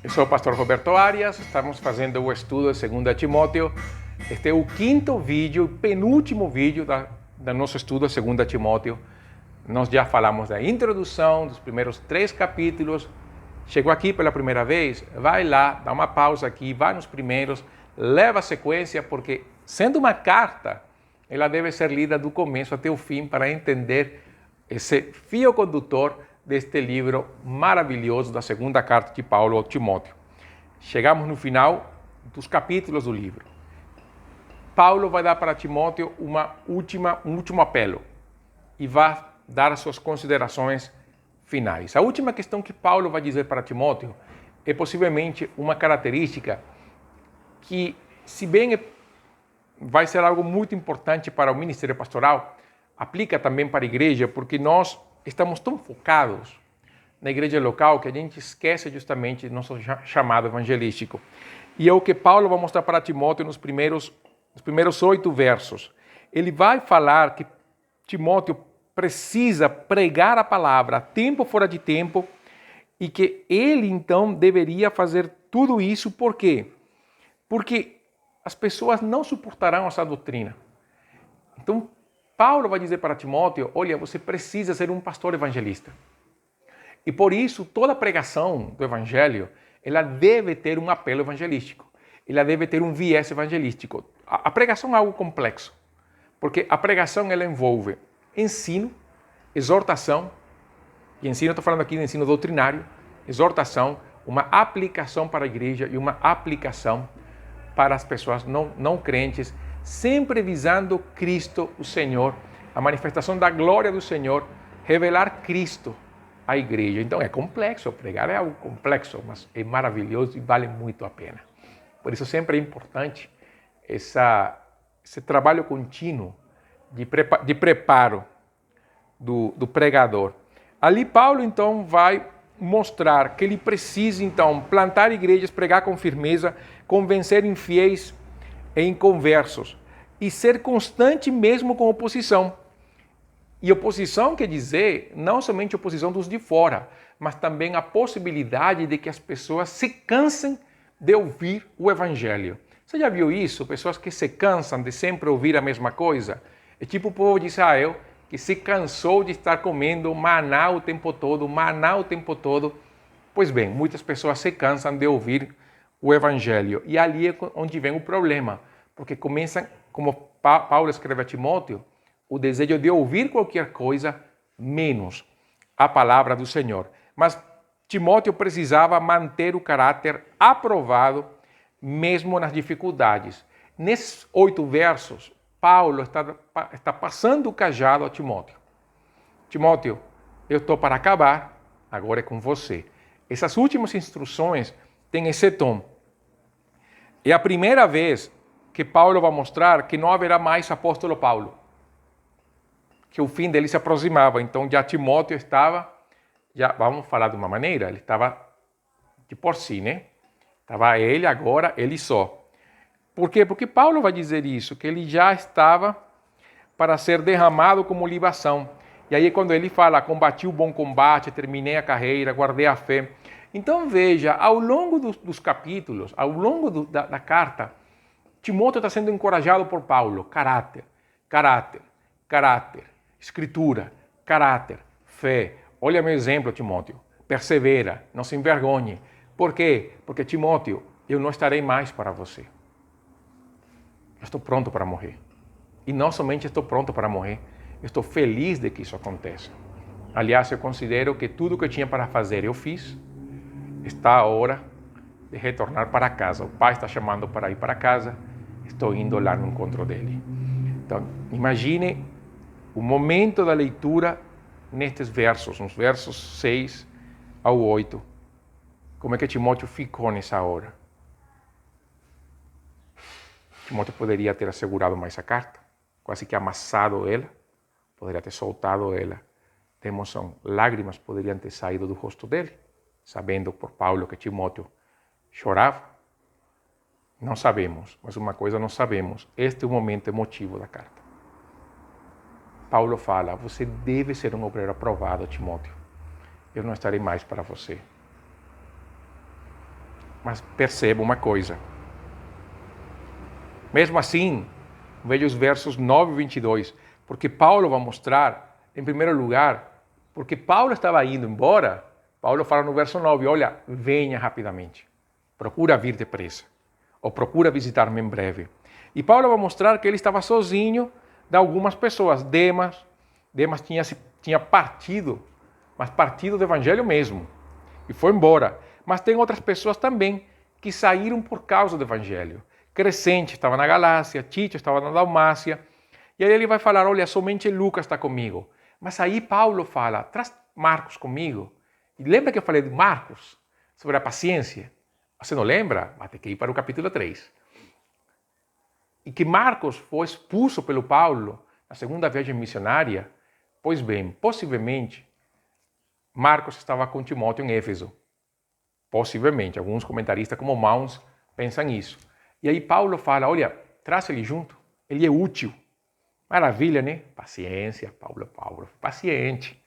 Eu sou o pastor Roberto Arias, estamos fazendo o estudo de 2 Timóteo. Este é o quinto vídeo, penúltimo vídeo do nosso estudo de 2 Timóteo. Nós já falamos da introdução, dos primeiros 3 capítulos. Chegou aqui pela primeira vez? Vai lá, dá uma pausa aqui, vai nos primeiros, leva a sequência, porque sendo uma carta, ela deve ser lida do começo até o fim para entender esse fio condutor deste livro maravilhoso da segunda carta de Paulo ao Timóteo. Chegamos no final dos capítulos do livro. Paulo vai dar para Timóteo um último apelo e vai dar as suas considerações finais. A última questão que Paulo vai dizer para Timóteo é possivelmente uma característica que, se bem vai ser algo muito importante para o ministério pastoral, aplica também para a igreja, porque nós estamos tão focados na igreja local que a gente esquece justamente do nosso chamado evangelístico. E é o que Paulo vai mostrar para Timóteo nos primeiros 8 versos. Ele vai falar que Timóteo precisa pregar a palavra a tempo fora de tempo e que ele, então, deveria fazer tudo isso. Por quê? Porque as pessoas não suportarão essa doutrina. Então, Paulo vai dizer para Timóteo, olha, você precisa ser um pastor evangelista. E por isso, toda pregação do evangelho, ela deve ter um apelo evangelístico. Ela deve ter um viés evangelístico. A pregação é algo complexo, porque a pregação ela envolve ensino, exortação, e ensino, estou falando aqui de ensino doutrinário, exortação, uma aplicação para a igreja e uma aplicação para as pessoas não crentes, sempre visando Cristo, o Senhor, a manifestação da glória do Senhor, revelar Cristo à igreja. Então é complexo, pregar é algo complexo, mas é maravilhoso e vale muito a pena. Por isso sempre é importante esse trabalho contínuo de preparo do pregador. Ali Paulo então vai mostrar que ele precisa então plantar igrejas, pregar com firmeza, convencer infiéis e inconversos e ser constante mesmo com oposição. E oposição quer dizer não somente oposição dos de fora, mas também a possibilidade de que as pessoas se cansem de ouvir o evangelho. Você já viu isso? Pessoas que se cansam de sempre ouvir a mesma coisa? É tipo o povo de Israel que se cansou de estar comendo maná o tempo todo. Pois bem, muitas pessoas se cansam de ouvir o evangelho. E ali é onde vem o problema, porque começam, como Paulo escreve a Timóteo, o desejo de ouvir qualquer coisa, menos a palavra do Senhor. Mas Timóteo precisava manter o caráter aprovado, mesmo nas dificuldades. Nesses 8 versos, Paulo está passando o cajado a Timóteo. Timóteo, eu estou para acabar, agora é com você. Essas últimas instruções têm esse tom. É a primeira vez que Paulo vai mostrar que não haverá mais apóstolo Paulo, que o fim dele se aproximava. Então já Timóteo estava, vamos falar de uma maneira, ele estava de por si, né? Estava ele agora, ele só. Por quê? Porque Paulo vai dizer isso, que ele já estava para ser derramado como libação. E aí quando ele fala, combati o bom combate, terminei a carreira, guardei a fé. Então veja, ao longo dos capítulos, ao longo da carta, Timóteo está sendo encorajado por Paulo. Caráter, escritura, caráter, fé. Olha meu exemplo, Timóteo. Persevera, não se envergonhe. Por quê? Porque, Timóteo, eu não estarei mais para você. Eu estou pronto para morrer. E não somente estou pronto para morrer, eu estou feliz de que isso aconteça. Aliás, eu considero que tudo que eu tinha para fazer eu fiz. Está a hora de retornar para casa. O pai está chamando para ir para casa. Estou indo lá no encontro dele. Então, imagine o momento da leitura nestes versos, nos versos 6 ao 8. Como é que Timóteo ficou nessa hora? Timóteo poderia ter assegurado mais a carta, quase que amassado ela, poderia ter soltado ela de emoção. Lágrimas poderiam ter saído do rosto dele, sabendo por Paulo que Timóteo chorava. Não sabemos, mas uma coisa não sabemos. Este é o momento emotivo da carta. Paulo fala, você deve ser um obreiro aprovado, Timóteo. Eu não estarei mais para você. Mas perceba uma coisa. Mesmo assim, veja os versos 9 e 22, porque Paulo vai mostrar, em primeiro lugar, porque Paulo estava indo embora, Paulo fala no verso 9, olha, venha rapidamente, procura vir depressa, ou procura visitar-me em breve. E Paulo vai mostrar que ele estava sozinho de algumas pessoas. Demas tinha partido, mas partido do evangelho mesmo, e foi embora. Mas tem outras pessoas também que saíram por causa do evangelho. Crescente estava na Galácia, Tito estava na Dalmácia, e aí ele vai falar, olha, somente Lucas está comigo. Mas aí Paulo fala, traz Marcos comigo. E lembra que eu falei de Marcos, sobre a paciência? Você não lembra? Vai ter que ir para o capítulo 3. E que Marcos foi expulso pelo Paulo na segunda viagem missionária. Pois bem, possivelmente, Marcos estava com Timóteo em Éfeso. Possivelmente, alguns comentaristas como Mauns pensam isso. E aí Paulo fala, olha, traz ele junto, ele é útil. Maravilha, né? Paciência, Paulo, paciente.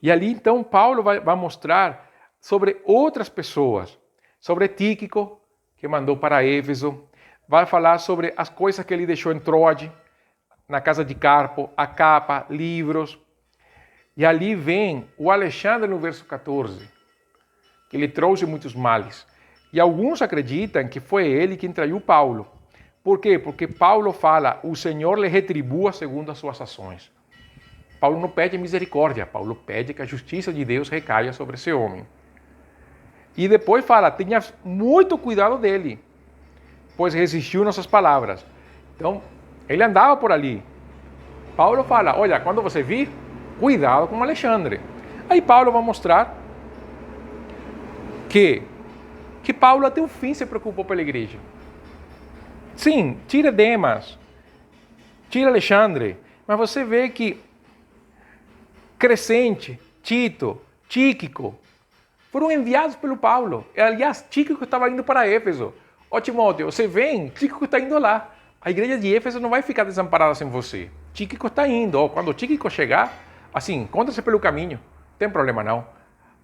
E ali então Paulo vai mostrar sobre outras pessoas, sobre Tíquico, que mandou para Éfeso, vai falar sobre as coisas que ele deixou em Troade, na casa de Carpo, a capa, livros. E ali vem o Alexandre no verso 14, que ele trouxe muitos males. E alguns acreditam que foi ele quem traiu Paulo. Por quê? Porque Paulo fala, o Senhor lhe retribua segundo as suas ações. Paulo não pede misericórdia, Paulo pede que a justiça de Deus recaia sobre esse homem. E depois fala, tenha muito cuidado dele, pois resistiu nossas palavras. Então, ele andava por ali. Paulo fala, olha, quando você vir, cuidado com Alexandre. Aí Paulo vai mostrar que Paulo até o fim se preocupou pela igreja. Sim, tira Demas, tira Alexandre, mas você vê que Crescente, Tito, Tíquico foram enviados pelo Paulo. Aliás, Tíquico estava indo para Éfeso. Ó Timóteo, você vem, Tíquico está indo lá. A igreja de Éfeso não vai ficar desamparada sem você. Tíquico está indo. Ó, quando Tíquico chegar, assim, encontra-se pelo caminho. Não tem problema não.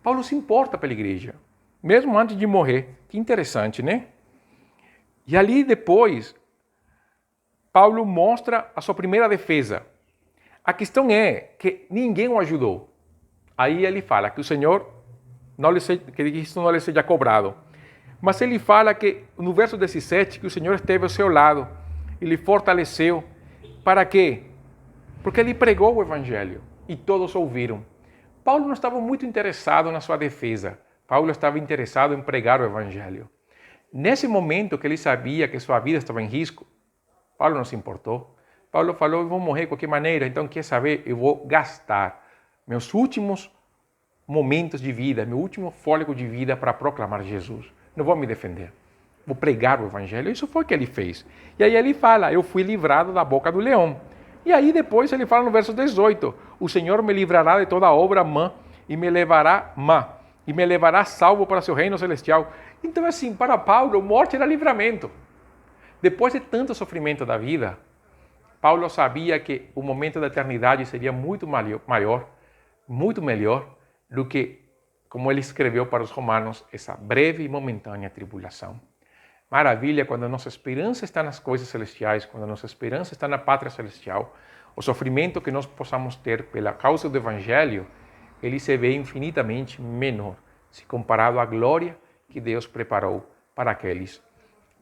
Paulo se importa pela igreja, mesmo antes de morrer. Que interessante, né? E ali depois, Paulo mostra a sua primeira defesa. A questão é que ninguém o ajudou. Aí ele fala que o Senhor, que isso não lhe seja cobrado. Mas ele fala que, no verso 17, que o Senhor esteve ao seu lado e lhe fortaleceu. Para quê? Porque ele pregou o Evangelho e todos ouviram. Paulo não estava muito interessado na sua defesa. Paulo estava interessado em pregar o Evangelho. Nesse momento que ele sabia que sua vida estava em risco, Paulo não se importou. Paulo falou, eu vou morrer de qualquer maneira, então quer saber, eu vou gastar meus últimos momentos de vida, meu último fôlego de vida para proclamar Jesus. Não vou me defender, vou pregar o Evangelho. Isso foi o que ele fez. E aí ele fala, eu fui livrado da boca do leão. E aí depois ele fala no verso 18, o Senhor me livrará de toda obra má e me levará salvo para seu reino celestial. Então assim, para Paulo, morte era livramento. Depois de tanto sofrimento da vida, Paulo sabia que o momento da eternidade seria muito maior, muito melhor do que, como ele escreveu para os romanos, essa breve e momentânea tribulação. Maravilha quando a nossa esperança está nas coisas celestiais, quando a nossa esperança está na pátria celestial. O sofrimento que nós possamos ter pela causa do Evangelho, ele se vê infinitamente menor, se comparado à glória que Deus preparou para aqueles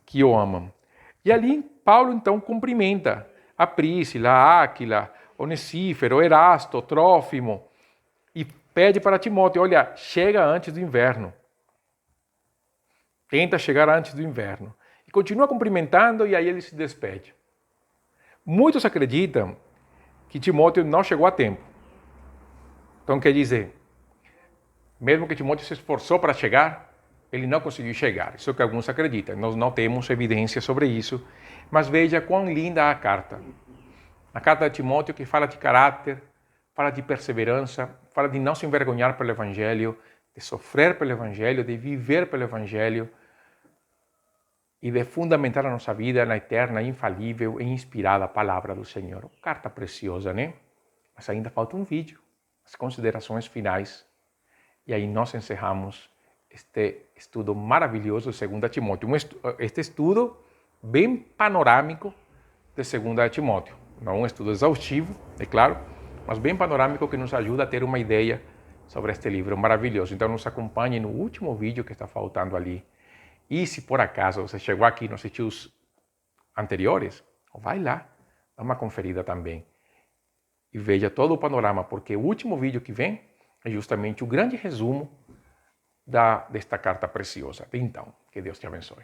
que o amam. E ali Paulo então cumprimenta a Príscila, a Áquila, Onesífero, Erasto, Trófimo, e pede para Timóteo, olha, chega antes do inverno. Tenta chegar antes do inverno. E continua cumprimentando e aí ele se despede. Muitos acreditam que Timóteo não chegou a tempo. Então quer dizer, mesmo que Timóteo se esforçou para chegar, ele não conseguiu chegar. Isso é o que alguns acreditam. Nós não temos evidência sobre isso. Mas veja quão linda a carta. A carta de Timóteo que fala de caráter, fala de perseverança, fala de não se envergonhar pelo Evangelho, de sofrer pelo Evangelho, de viver pelo Evangelho e de fundamentar a nossa vida na eterna, infalível e inspirada palavra do Senhor. Carta preciosa, né? Mas ainda falta um vídeo, as considerações finais. E aí nós encerramos este estudo maravilhoso de 2 Timóteo. Este estudo bem panorâmico de 2 Timóteo. Não um estudo exaustivo, é claro, mas bem panorâmico que nos ajuda a ter uma ideia sobre este livro maravilhoso. Então nos acompanhe no último vídeo que está faltando ali. E se por acaso você chegou aqui e não assistiu os anteriores, vai lá, dá uma conferida também. E veja todo o panorama, porque o último vídeo que vem é justamente o grande resumo desta carta preciosa. Então, que Deus te abençoe.